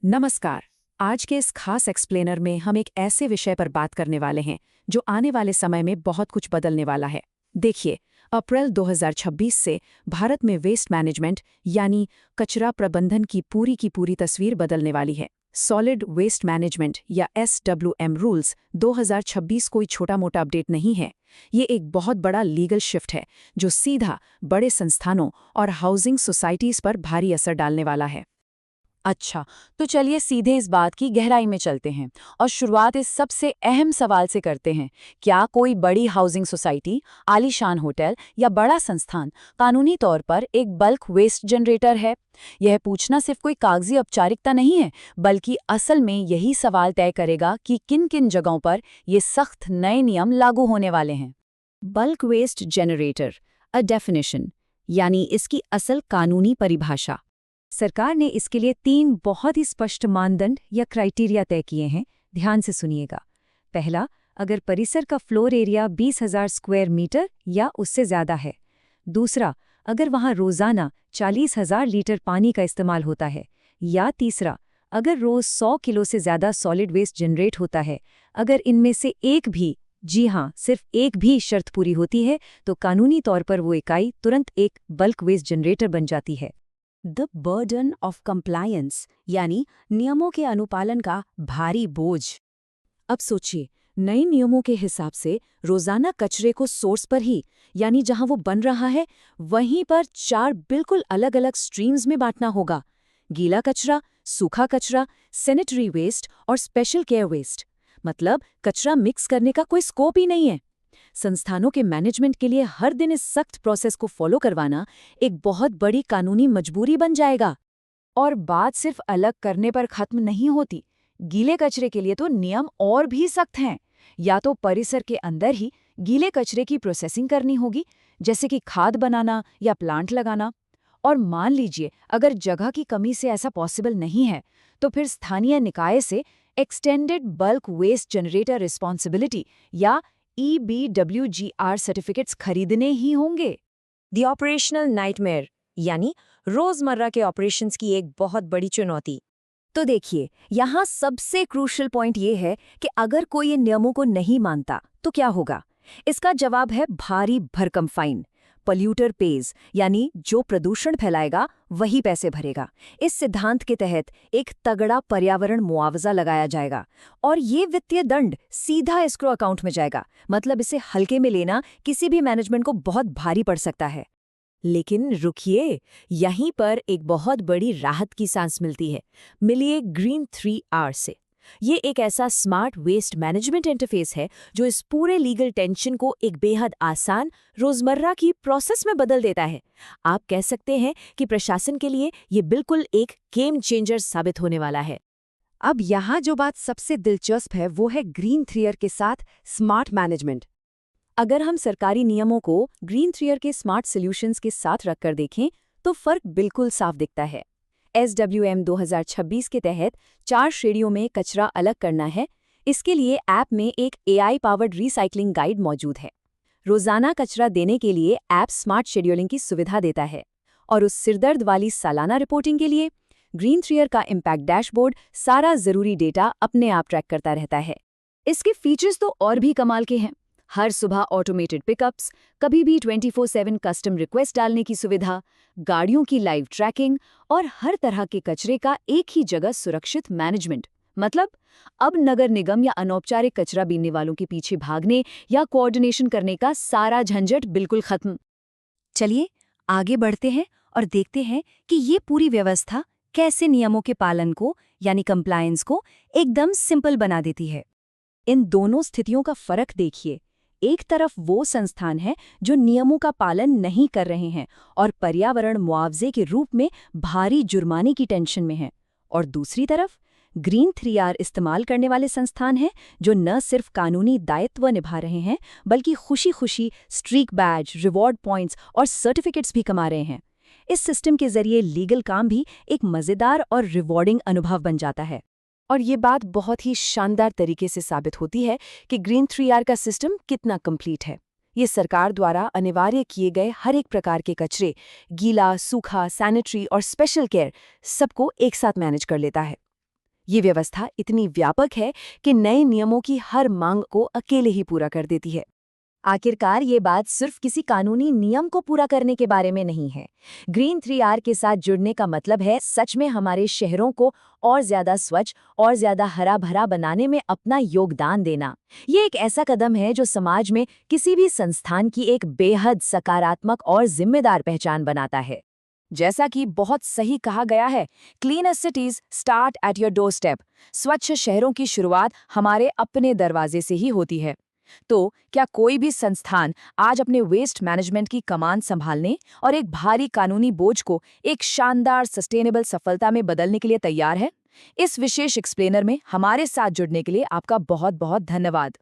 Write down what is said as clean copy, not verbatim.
नमस्कार। आज के इस खास एक्सप्लेनर में हम एक ऐसे विषय पर बात करने वाले हैं जो आने वाले समय में बहुत कुछ बदलने वाला है। देखिए, अप्रैल 2026 से भारत में वेस्ट मैनेजमेंट यानी कचरा प्रबंधन की पूरी तस्वीर बदलने वाली है। सॉलिड वेस्ट मैनेजमेंट या SWM रूल्स 2026 कोई छोटा-मोटा अपडेट नहीं है। ये एक बहुत बड़ा लीगल शिफ्ट है जो सीधा बड़े संस्थानों और हाउसिंग सोसाइटीज पर भारी असर डालने वाला है। अच्छा, तो चलिए सीधे इस बात की गहराई में चलते हैं और शुरुआत इस सबसे अहम सवाल से करते हैं। क्या कोई बड़ी हाउसिंग सोसाइटी, आलीशान होटल या बड़ा संस्थान कानूनी तौर पर एक बल्क वेस्ट जनरेटर है? यह पूछना सिर्फ कोई कागजी औपचारिकता नहीं है, बल्कि असल में यही सवाल तय करेगा कि किन-किन जगहों पर ये सख्त नए नियम लागू होने वाले हैं। Bulk waste generator, a definition, यानी इसकी असल कानूनी परिभाषा। सरकार ने इसके लिए 3 बहुत ही स्पष्ट मानदंड या क्राइटेरिया तय किए हैं। ध्यान से सुनिएगा। पहला, अगर परिसर का फ्लोर एरिया 20,000 स्क्वायर मीटर या उससे ज्यादा है। दूसरा, अगर वहां रोजाना 40,000 लीटर पानी का इस्तेमाल होता है। या तीसरा, अगर रोज 100 किलो से ज्यादा सॉलिड वेस्ट जनरेट होता है। अगर इनमें से एक भी, जी हाँ, सिर्फ एक भी शर्त पूरी होती है तो कानूनी तौर पर वो इकाई तुरंत एक बल्क वेस्ट जनरेटर बन जाती है। द बर्डन ऑफ कंप्लायंस, यानी नियमों के अनुपालन का भारी बोझ। अब सोचिए, नए नियमों के हिसाब से रोजाना कचरे को सोर्स पर ही, यानी जहां वो बन रहा है वहीं पर 4 बिल्कुल अलग अलग स्ट्रीम्स में बांटना होगा। गीला कचरा, सूखा कचरा, सैनिटरी वेस्ट और स्पेशल केयर वेस्ट। मतलब कचरा मिक्स करने का कोई स्कोप ही नहीं है। संस्थानों के मैनेजमेंट के लिए हर दिन इस सख्त प्रोसेस को फॉलो करवाना एक बहुत बड़ी कानूनी मजबूरी बन जाएगा। और बात सिर्फ अलग करने पर खत्म नहीं होती। गीले कचरे के लिए तो नियम और भी सख्त हैं। या तो परिसर के अंदर ही गीले कचरे की प्रोसेसिंग करनी होगी, जैसे कि खाद बनाना या प्लांट लगाना। और मान लीजिए अगर जगह की कमी से ऐसा पॉसिबल नहीं है, तो फिर स्थानीय निकाय से extended bulk waste generator responsibility या EBWGR सर्टिफिकेट्स खरीदने ही होंगे। द ऑपरेशनल नाइटमेयर, यानी रोजमर्रा के ऑपरेशंस की एक बहुत बड़ी चुनौती। तो देखिए, यहाँ सबसे क्रूशियल पॉइंट ये है कि अगर कोई इन नियमों को नहीं मानता तो क्या होगा। इसका जवाब है भारी भरकम फाइन। पॉल्यूटर पेज, यानी जो प्रदूषण फैलाएगा वही पैसे भरेगा। इस सिद्धांत के तहत एक तगड़ा पर्यावरण मुआवजा लगाया जाएगा और ये वित्तीय दंड सीधा एस्क्रो अकाउंट में जाएगा। मतलब इसे हल्के में लेना किसी भी मैनेजमेंट को बहुत भारी पड़ सकता है। लेकिन रुकिए, यहीं पर एक बहुत बड़ी राहत की सांस मिलती है। मिलिए ग्रीन 3R से। ये एक ऐसा स्मार्ट वेस्ट मैनेजमेंट इंटरफेस है जो इस पूरे लीगल टेंशन को एक बेहद आसान रोजमर्रा की प्रोसेस में बदल देता है। आप कह सकते हैं कि प्रशासन के लिए ये बिल्कुल एक गेम चेंजर साबित होने वाला है। अब यहाँ जो बात सबसे दिलचस्प है वो है ग्रीन 3R के साथ स्मार्ट मैनेजमेंट। अगर हम सरकारी नियमों को ग्रीन 3R के स्मार्ट सॉल्यूशंस के साथ रखकर देखें तो फर्क बिल्कुल साफ दिखता है। SWM 2026 के तहत 4 श्रेणियों में कचरा अलग करना है। इसके लिए ऐप में एक AI पावर्ड रिसाइकलिंग गाइड मौजूद है। रोजाना कचरा देने के लिए ऐप स्मार्ट शेड्यूलिंग की सुविधा देता है। और उस सिरदर्द वाली सालाना रिपोर्टिंग के लिए ग्रीन 3R का इम्पैक्ट डैशबोर्ड सारा जरूरी डेटा अपने आप ट्रैक करता रहता है। इसके फीचर्स तो और भी कमाल के हैं। हर सुबह ऑटोमेटेड पिकअप्स, कभी भी 24/7 कस्टम रिक्वेस्ट डालने की सुविधा, गाड़ियों की लाइव ट्रैकिंग और हर तरह के कचरे का एक ही जगह सुरक्षित मैनेजमेंट। मतलब अब नगर निगम या अनौपचारिक कचरा बीनने वालों के पीछे भागने या कोऑर्डिनेशन करने का सारा झंझट बिल्कुल खत्म। चलिए आगे बढ़ते हैं और देखते हैं कि ये पूरी व्यवस्था कैसे नियमों के पालन को, यानी कंप्लायंस को, एकदम सिंपल बना देती है। इन दोनों स्थितियों का फर्क देखिए। एक तरफ वो संस्थान है जो नियमों का पालन नहीं कर रहे हैं और पर्यावरण मुआवजे के रूप में भारी जुर्माने की टेंशन में हैं। और दूसरी तरफ ग्रीन 3R इस्तेमाल करने वाले संस्थान हैं जो न सिर्फ कानूनी दायित्व निभा रहे हैं, बल्कि खुशी-खुशी स्ट्रीक बैज, रिवॉर्ड पॉइंट्स और सर्टिफिकेट्स भी कमा रहे हैं। इस सिस्टम के जरिए लीगल काम भी एक मजेदार और रिवॉर्डिंग अनुभव बन जाता है। और ये बात बहुत ही शानदार तरीके से साबित होती है कि ग्रीन 3R का सिस्टम कितना कंप्लीट है। ये सरकार द्वारा अनिवार्य किए गए हर एक प्रकार के कचरे, गीला, सूखा, सैनिटरी और स्पेशल केयर, सबको एक साथ मैनेज कर लेता है। ये व्यवस्था इतनी व्यापक है कि नए नियमों की हर मांग को अकेले ही पूरा कर देती है। आखिरकार ये बात सिर्फ किसी कानूनी नियम को पूरा करने के बारे में नहीं है। ग्रीन 3R के साथ जुड़ने का मतलब है सच में हमारे शहरों को और ज्यादा स्वच्छ और ज्यादा हरा भरा बनाने में अपना योगदान देना। ये एक ऐसा कदम है जो समाज में किसी भी संस्थान की एक बेहद सकारात्मक और जिम्मेदार पहचान बनाता है। जैसा कि बहुत सही कहा गया है, cleaner cities start at your doorstep. स्वच्छ शहरों की शुरुआत हमारे अपने दरवाजे से ही होती है। तो क्या कोई भी संस्थान आज अपने वेस्ट मैनेजमेंट की कमान संभालने और एक भारी कानूनी बोझ को एक शानदार सस्टेनेबल सफलता में बदलने के लिए तैयार है? इस विशेष एक्सप्लेनर में हमारे साथ जुड़ने के लिए आपका बहुत बहुत धन्यवाद।